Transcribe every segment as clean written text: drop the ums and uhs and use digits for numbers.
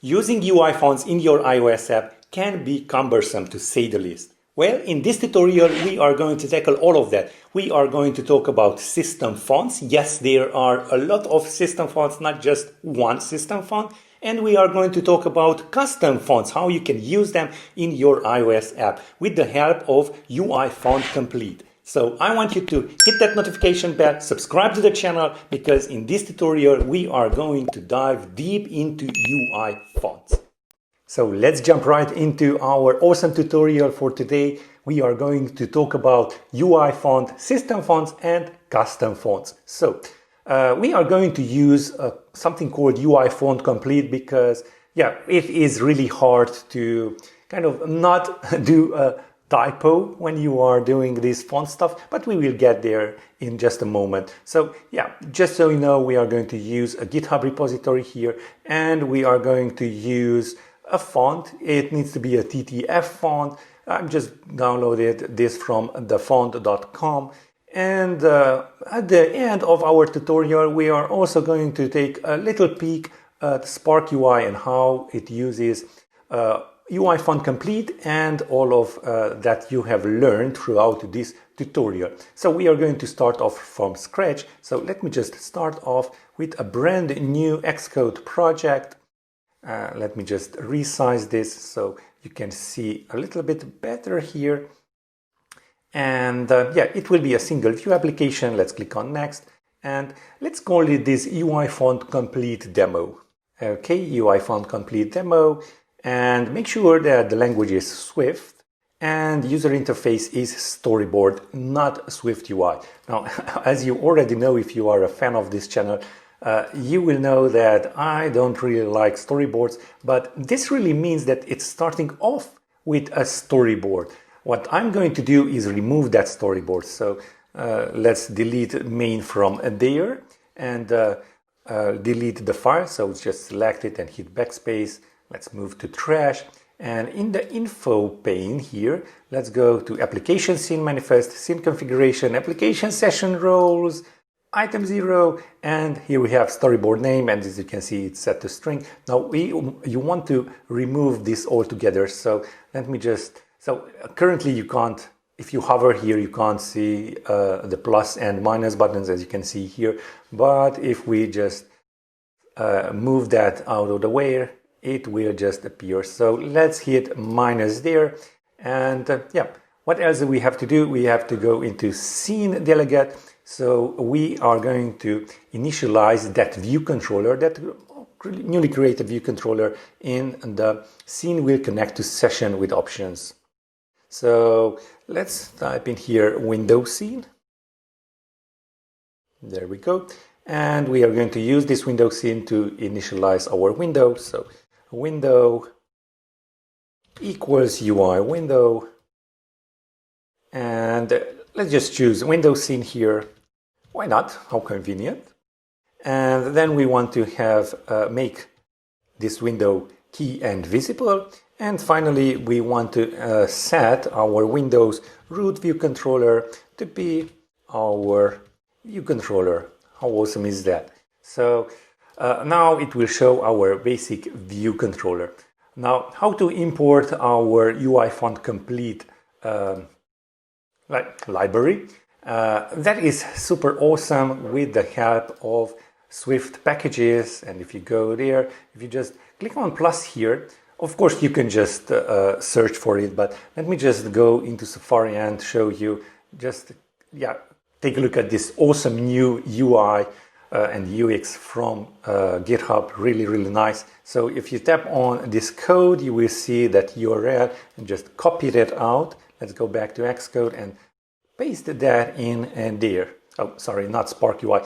Using UI fonts in your iOS app can be cumbersome, to say the least. Well, in this tutorial, we are going to tackle all of that. We are going to talk about system fonts. Yes, there are a lot of system fonts, not just one system font. And we are going to talk about custom fonts, how you can use them in your iOS app with the help of UIFont Complete. So I want you to hit that notification bell, subscribe to the channel, because in this tutorial we are going to dive deep into UI fonts. So let's jump right into our awesome tutorial for today. We are going to talk about UI font, system fonts, and custom fonts. So we are going to use something called UIFont Complete because, it is really hard to kind of not do a typo when you are doing this font stuff, but we will get there in just a moment. So just so you know, we are going to use a GitHub repository here, and we are going to use a font. It needs to be a TTF font. I've just downloaded this from thefont.com. And at the end of our tutorial, we are also going to take a little peek at Spark UI and how it uses UIFont Complete and all of that you have learned throughout this tutorial. So we are going to start off from scratch. So let me just start off with a brand new Xcode project. Let me just resize this so you can see a little bit better here. And it will be a single view application. Let's click on next and let's call it this UIFont Complete Demo. Okay, UIFont Complete Demo. And make sure that the language is Swift and user interface is storyboard, not Swift UI. Now, as you already know, if you are a fan of this channel, you will know that I don't really like storyboards, but this really means that it's starting off with a storyboard. What I'm going to do is remove that storyboard. So let's delete main from there and delete the file. So just select it and hit backspace. Let's move to trash. And in the info pane here, let's go to application scene manifest, scene configuration, application session roles, item 0, and here we have storyboard name, and as you can see, it's set to string. Now you want to remove this altogether. So let me just, currently you can't, if you hover here, you can't see the plus and minus buttons as you can see here. But if we just move that out of the way, it will just appear. So let's hit minus there. And what else do we have to do? We have to go into scene delegate. So we are going to initialize that view controller, that newly created view controller in the scene will connect to session with options. So let's type in here window scene. There we go. And we are going to use this window scene to initialize our window. So window equals UI window. And let's just choose window scene here. Why not? How convenient. And then we want to have make this window key and visible. And finally, we want to set our Windows root view controller to be our view controller. How awesome is that? So now it will show our basic view controller. Now, how to import our UIFont Complete library? That is super awesome with the help of Swift packages. And if you go there, if you just click on plus here, of course you can just search for it, but let me just go into Safari and show you, just take a look at this awesome new UI and UX from GitHub. Really nice. So if you tap on this code, you will see that URL and just copy that out. Let's go back to Xcode and paste that in and there. Oh, sorry, not Spark UI.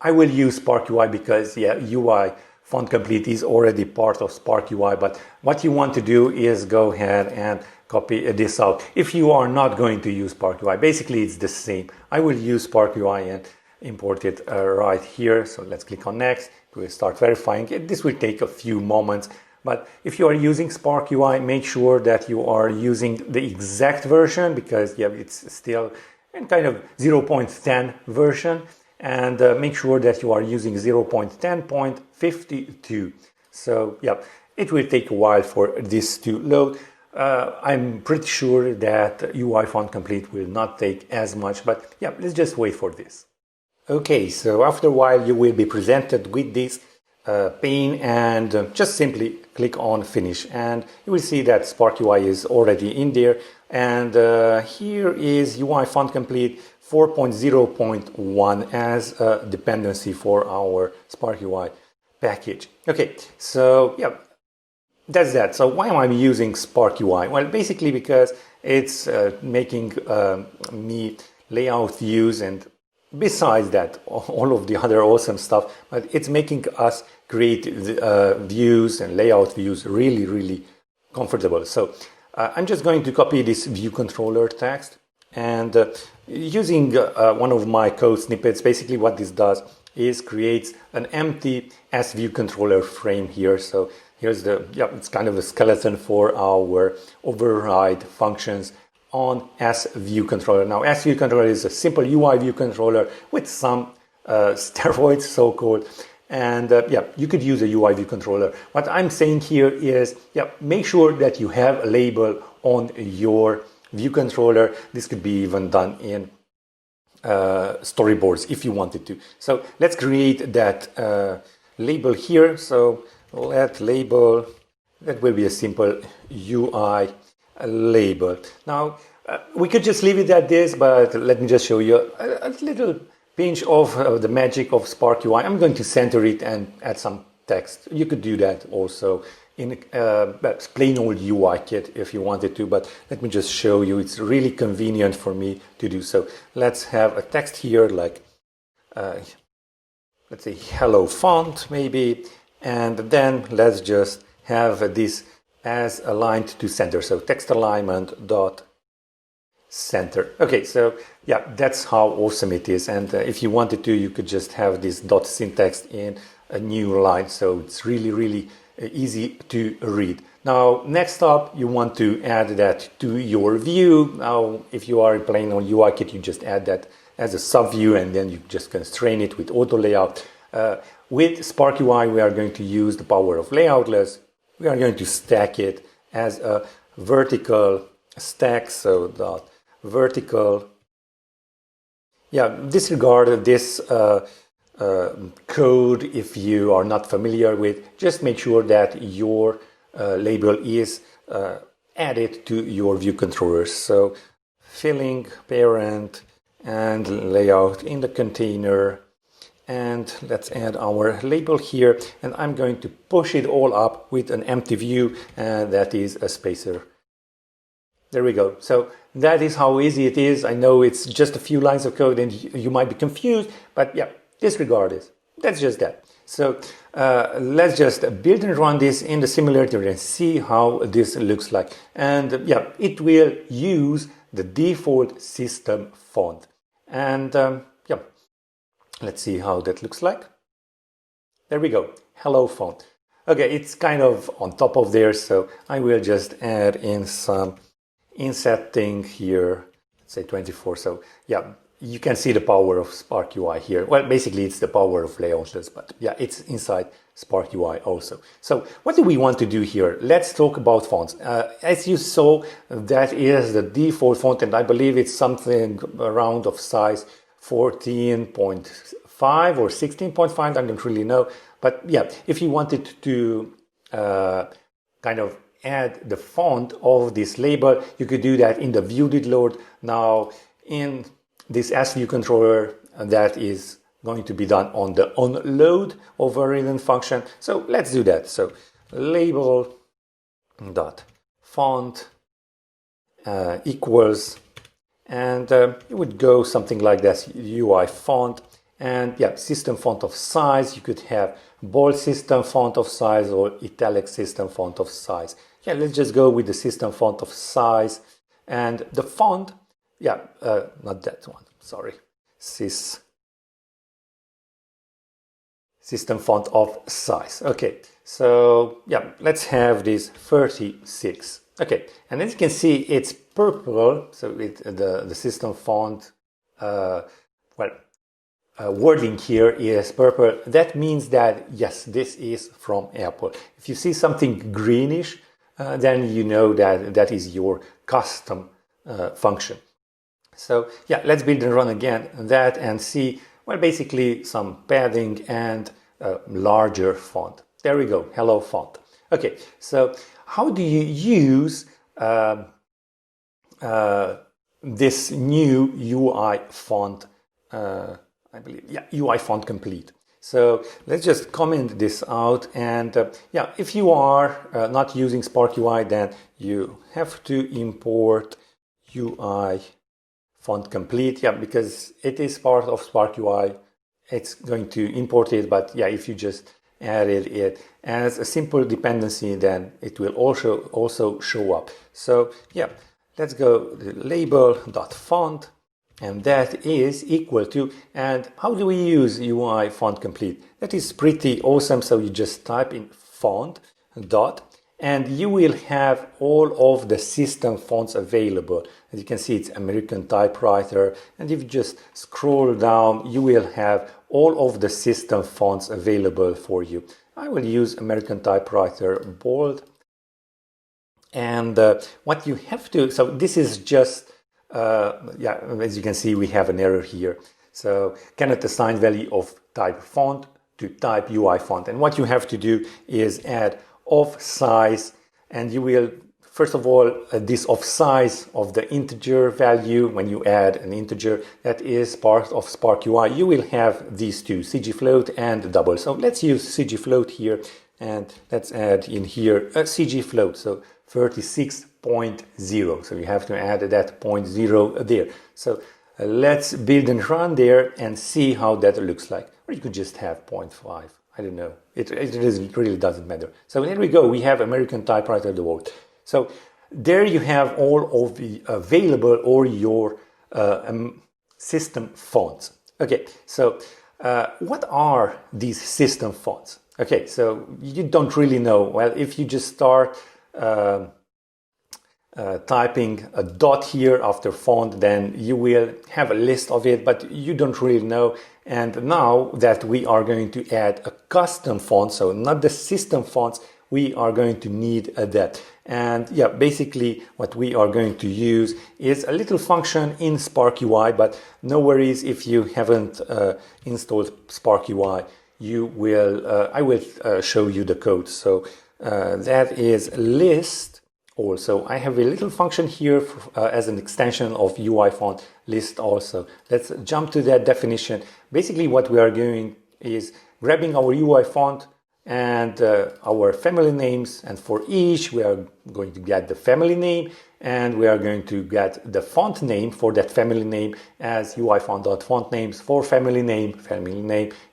I will use Spark UI because UI Font Complete is already part of Spark UI. But what you want to do is go ahead and copy this out. If you are not going to use Spark UI, basically it's the same. I will use Spark UI and import it right here. So let's click on next. We'll start verifying it. This will take a few moments. But if you are using Spark UI, make sure that you are using the exact version, because it's still in kind of 0.10 version. And make sure that you are using 0.10.52. So yeah, it will take a while for this to load. I'm pretty sure that UIFont complete will not take as much, but yeah, let's just wait for this. Okay, so after a while you will be presented with this pane, and just simply click on finish, and you will see that Spark UI is already in there, and here is UIFont complete 4.0.1 as a dependency for our Spark UI package. Okay, so yeah, that's that. So why am I using Spark UI? Well, basically because it's making me layout views, and besides that, all of the other awesome stuff, but it's making us create views and layout views really comfortable. So I'm just going to copy this view controller text, and using one of my code snippets, basically what this does is creates an empty sViewController frame here. So here's the, yeah, it's kind of a skeleton for our override functions on sViewController. Now, sViewController is a simple UI view controller with some steroids, so-called. And yeah, you could use a UI view controller. What I'm saying here is, yeah, make sure that you have a label on your view controller. This could be even done in storyboards if you wanted to. So let's create that label here. So let label, that will be a simple UI label. Now we could just leave it at this, but let me just show you a little pinch of the magic of Spark UI. I'm going to center it and add some text. You could do that also in plain old UI kit if you wanted to, but let me just show you. It's really convenient for me to do so. Let's have a text here like let's say hello font maybe, and then let's just have this as aligned to center. So text alignment dot center. Okay, so yeah, that's how awesome it is. And if you wanted to, you could just have this dot syntax in a new line. So it's really easy to read. Now, next up, you want to add that to your view. Now, if you are playing on UIKit, you just add that as a subview, and then you just constrain it with auto layout. With Spark UI, we are going to use the power of layoutless. We are going to stack it as a vertical stack. So dot vertical. Yeah, disregard this code if you are not familiar with. Just make sure that your label is added to your view controllers. So filling parent and layout in the container, and let's add our label here, and I'm going to push it all up with an empty view, and that is a spacer. There we go. So that is how easy it is. I know it's just a few lines of code and you might be confused, but yeah, disregard it. That's just that. So let's just build and run this in the simulator and see how this looks like. And yeah, it will use the default system font. And yeah, let's see how that looks like. There we go. Hello font. Okay, it's kind of on top of there, so I will just add in some inset thing here, let's say 24. So yeah, you can see the power of Spark UI here. Well, basically it's the power of layoutless, but yeah, it's inside Spark UI also. So what do we want to do here? Let's talk about fonts. As you saw, that is the default font, and I believe it's something around of size 14.5 or 16.5, I don't really know. But yeah, if you wanted to kind of add the font of this label, you could do that in the view did load. Now in this sViewController, that is going to be done on the onLoad overridden function. So let's do that. So label dot font equals, and it would go something like this: UIFont. And yeah, system font of size, you could have bold system font of size or italic system font of size. Yeah, let's just go with the system font of size. And the font, yeah, not that one, sorry. System font of size. Okay, so yeah, let's have this 36. Okay, and as you can see, it's purple, so the system font, well, wording here is purple, that means that yes, this is from Apple. If you see something greenish, then you know that that is your custom function. So yeah, let's build and run again that and see, well, basically some padding and larger font. There we go, hello font. Okay, so how do you use this new UIFont, I believe, yeah, UIFont complete. So let's just comment this out, and yeah, if you are not using Spark UI, then you have to import UIFont complete, yeah, because it is part of Spark UI. It's going to import it, but yeah, if you just added it as a simple dependency, then it will also show up. So yeah, let's go to label.font, and that is equal to, and how do we use UIFont complete? That is pretty awesome. So you just type in font dot, and you will have all of the system fonts available. As you can see, it's American typewriter, and if you just scroll down, you will have all of the system fonts available for you. I will use American typewriter bold, and what you have to, so this is just yeah, as you can see, we have an error here. So cannot assign value of type font to type UIFont, and what you have to do is add of size, and you will first of all this of size of the integer value. When you add an integer that is part of Spark UI, you will have these two, CG float and double. So let's use CG float here, and let's add in here a CG float, so 36.0. So you have to add that 0.0 there. So let's build and run there and see how that looks like. Or you could just have 0.5. I don't know. It really doesn't matter. So there we go. We have American typewriter the word. So there you have all of the available or your system fonts. Okay, so what are these system fonts? Okay, so you don't really know. Well, if you just start typing a dot here after font, then you will have a list of it, but you don't really know. And now that we are going to add a custom font, so not the system fonts, we are going to need that. And yeah, basically what we are going to use is a little function in Spark UI, but no worries if you haven't installed Spark UI, you will, I will show you the code. So that is list. Also, I have a little function here as an extension of UIFont list also. Let's jump to that definition. Basically what we are doing is grabbing our UIFont and our family names, and for each we are going to get the family name, and we are going to get the font name for that family name as UIFont.fontnames for family name, and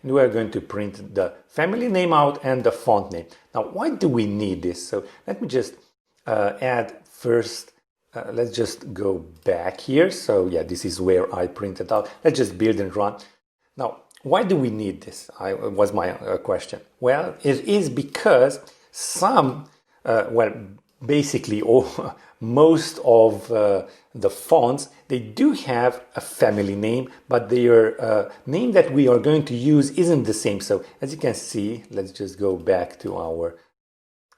we are going to print the family name out and the font name. Now, why do we need this? So let me just add first, let's just go back here. So yeah, this is where I printed out. Let's just build and run. Now, why do we need this? Was my question. Well, it is because some, well, basically most of the fonts, they do have a family name, but their name that we are going to use isn't the same. So as you can see, let's just go back to our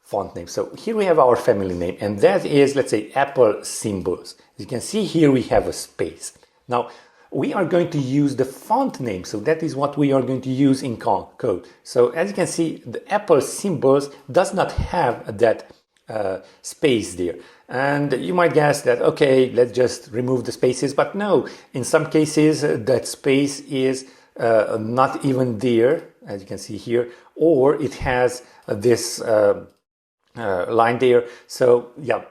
font name. So here we have our family name, and that is, let's say, Apple symbols. As you can see here, we have a space. Now, we are going to use the font name. So that is what we are going to use in code. So as you can see, the Apple symbols does not have that space there. And you might guess that, okay, let's just remove the spaces. But no, in some cases, that space is not even there, as you can see here, or it has this line there. So yeah,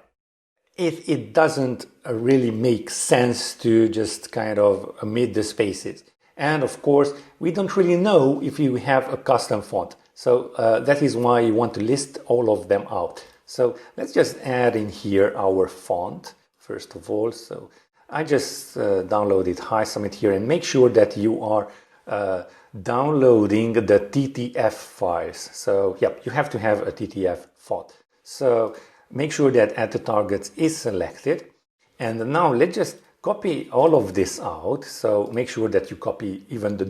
it doesn't really make sense to just kind of omit the spaces. And of course, we don't really know if you have a custom font. So that is why you want to list all of them out. So let's just add in here our font, first of all. So I just downloaded Hi Summit here, and make sure that you are downloading the TTF files. So yeah, you have to have a TTF font. So make sure that add to targets is selected. And now let's just copy all of this out. So make sure that you copy even the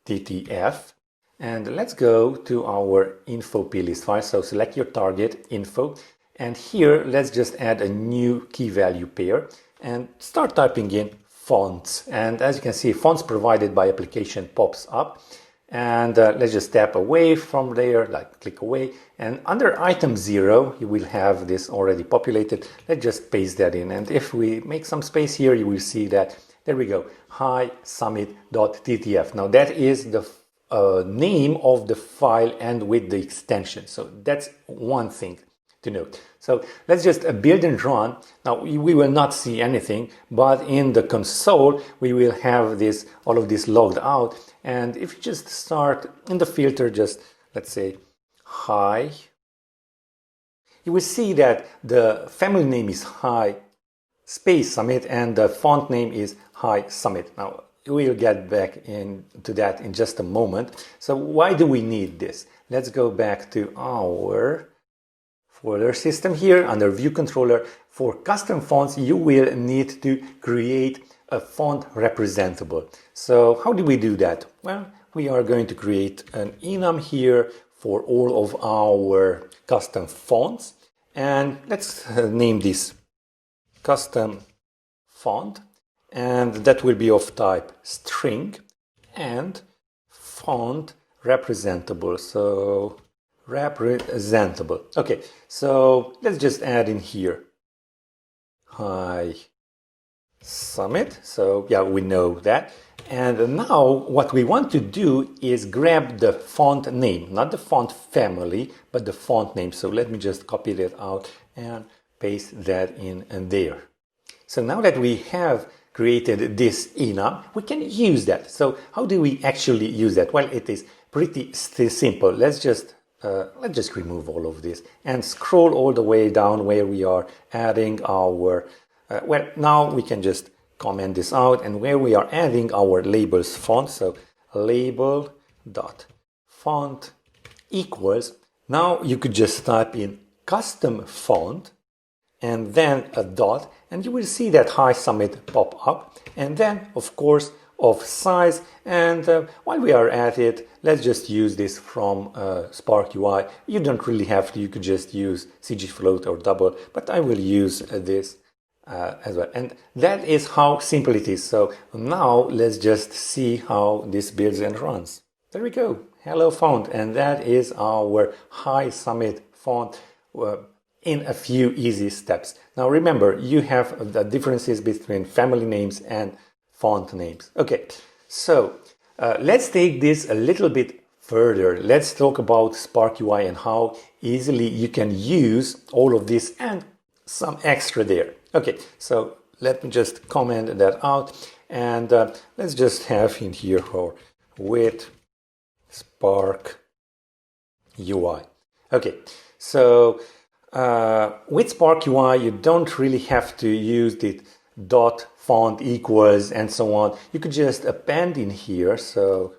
.ttf. And let's go to our info plist file. So select your target info. And here, let's just add a new key value pair and start typing in fonts. And as you can see, fonts provided by application pops up. And let's just tap away from there, like click away. And under item 0, you will have this already populated. Let's just paste that in. And if we make some space here, you will see that, there we go, hi_summit.ttf. Now that is the name of the file and with the extension. So that's one thing to note. So let's just build and run. Now we will not see anything, but in the console we will have this, all of this logged out. And if you just start in the filter, just let's say hi, you will see that the family name is hi space summit and the font name is hi summit. Now we'll get back into that in just a moment. So why do we need this? Let's go back to our folder system here under view controller. For custom fonts, you will need to create a font representable. So how do we do that? Well, we are going to create an enum here for all of our custom fonts. And let's name this custom font. And that will be of type string and font representable. So representable. Okay, so let's just add in here hi summit. So yeah, we know that. And now what we want to do is grab the font name, not the font family, but the font name. So let me just copy that out and paste that in there. So now that we have created this enum, we can use that. So how do we actually use that? Well, it is pretty simple. Let's just remove all of this and scroll all the way down where we are adding our, well, now we can just comment this out and where we are adding our labels font. So label dot font equals, now you could just type in custom font and then a dot, and you will see that hi summit pop up, and then of course of size. And while we are at it, let's just use this from Spark UI. You don't really have to, you could just use ggfloat or double, but I will use this as well. And that is how simple it is. So now let's just see how this builds and runs. There we go, hello font, and that is our hi summit font in a few easy steps. Now remember, you have the differences between family names and font names. Okay, so let's take this a little bit further. Let's talk about Spark UI and how easily you can use all of this and some extra there. Okay, so let me just comment that out, and let's just have in here for with Spark UI. Okay, so with Spark UI, you don't really have to use the dot font equals and so on. You could just append in here, so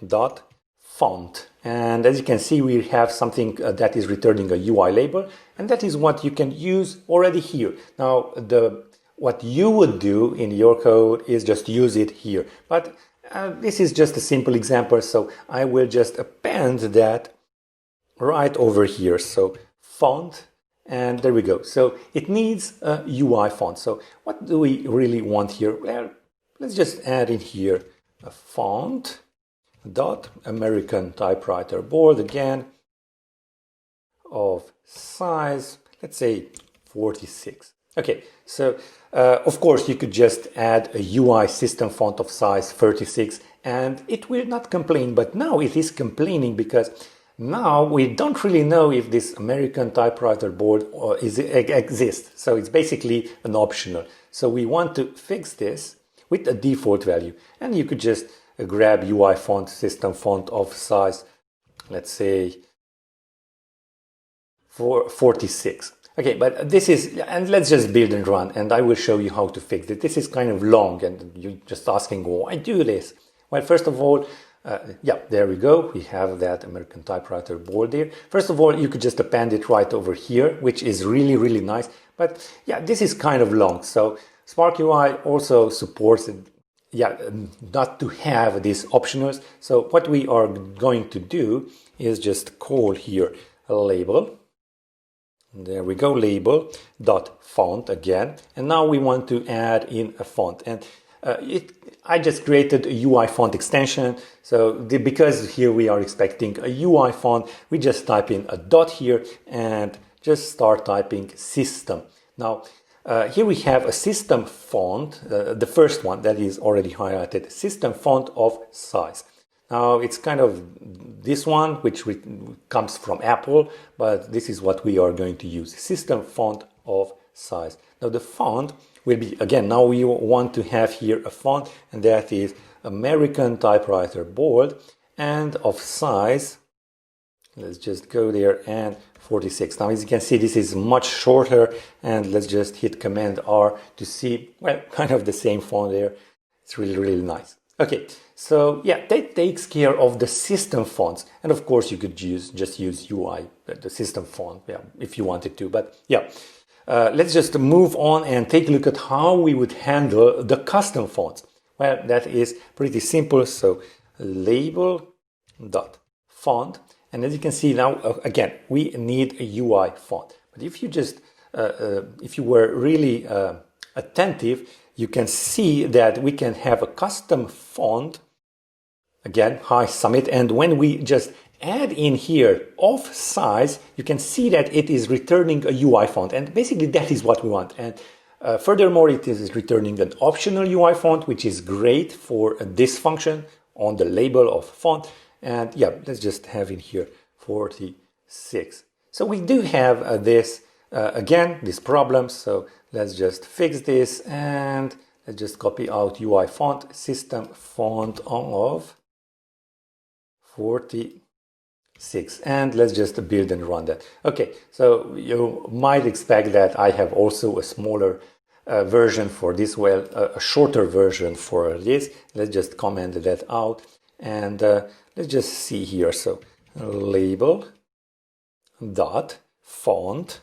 dot font. And as you can see, we have something that is returning a UI label, and that is what you can use already here. Now, what you would do in your code is just use it here. But this is just a simple example, so I will just append that right over here. So font, and there we go. So it needs a UI font. So what do we really want here? Well, let's just add in here a font dot American typewriter board again of size, let's say 46. Okay, so of course you could just add a UI system font of size 36 and it will not complain, but now it is complaining because now we don't really know if this American typewriter board exists. So it's basically an optional. So we want to fix this with a default value, and you could just grab UIFont system font of size, let's say 46. Okay, but this is, and let's just build and run, and I will show you how to fix it. This is kind of long, and you're just asking, why do this? Well, first of all, yeah, there we go. We have that American typewriter board there. First of all, you could just append it right over here, which is really, really nice. But yeah, this is kind of long. So Spark UI also supports not to have these optionals. So what we are going to do is just call here a label. There we go, label dot font again. And now we want to add in a font. And I just created a UIFont extension. So because here we are expecting a UIFont, we just type in a dot here and just start typing system. Now, here we have a system font, the first one that is already highlighted, system font of size. Now it's kind of this one, which comes from Apple, but this is what we are going to use, system font of size. Now the font will be, again, now we want to have here a font, and that is American Typewriter Bold, and of size, let's just go there, and 46. Now as you can see, this is much shorter, and let's just hit Command R to see, well, kind of the same font there. It's really, really nice. Okay, so yeah, that takes care of the system fonts, and of course you could just use UI, the system font, yeah, if you wanted to. But yeah, let's just move on and take a look at how we would handle the custom fonts. Well, that is pretty simple. So label dot font, and as you can see now, again, we need a UI font. But if you just if you were really attentive, you can see that we can have a custom font, again, high summit, and when we just add in here of size, you can see that it is returning a UI font, and basically that is what we want. And furthermore, it is returning an optional UI font, which is great for this function on the label of font. And yeah, let's just have in here 46. So we do have this again, this problem. So let's just fix this, and let's just copy out UI font, system font of 46, and let's just build and run that. Okay, so you might expect that I have also a smaller version for this, well, a shorter version for this. Let's just comment that out, and let's just see here. So label dot font.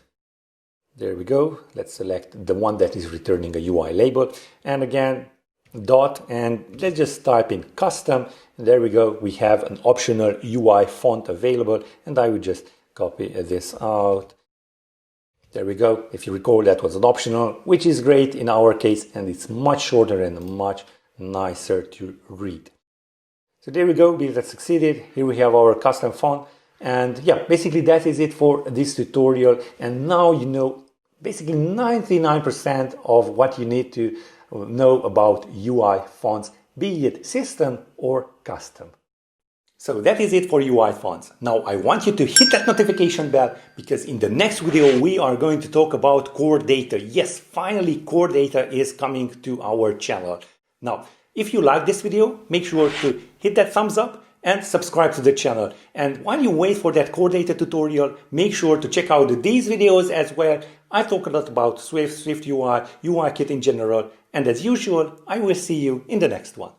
There we go. Let's select the one that is returning a UI label. And again, dot, and let's just type in custom. And there we go. We have an optional UI font available, and I would just copy this out. There we go. If you recall, that was an optional, which is great in our case, and it's much shorter and much nicer to read. So there we go. We have succeeded. Here we have our custom font. And yeah, basically that is it for this tutorial. And now you know basically 99% of what you need to know about UI fonts, be it system or custom. So that is it for UI fonts. Now I want you to hit that notification bell, because in the next video we are going to talk about core data. Yes, finally core data is coming to our channel. Now, if you like this video, make sure to hit that thumbs up and subscribe to the channel. And while you wait for that core data tutorial, make sure to check out these videos as well. I talk a lot about Swift, Swift UI, UI Kit in general, and as usual, I will see you in the next one.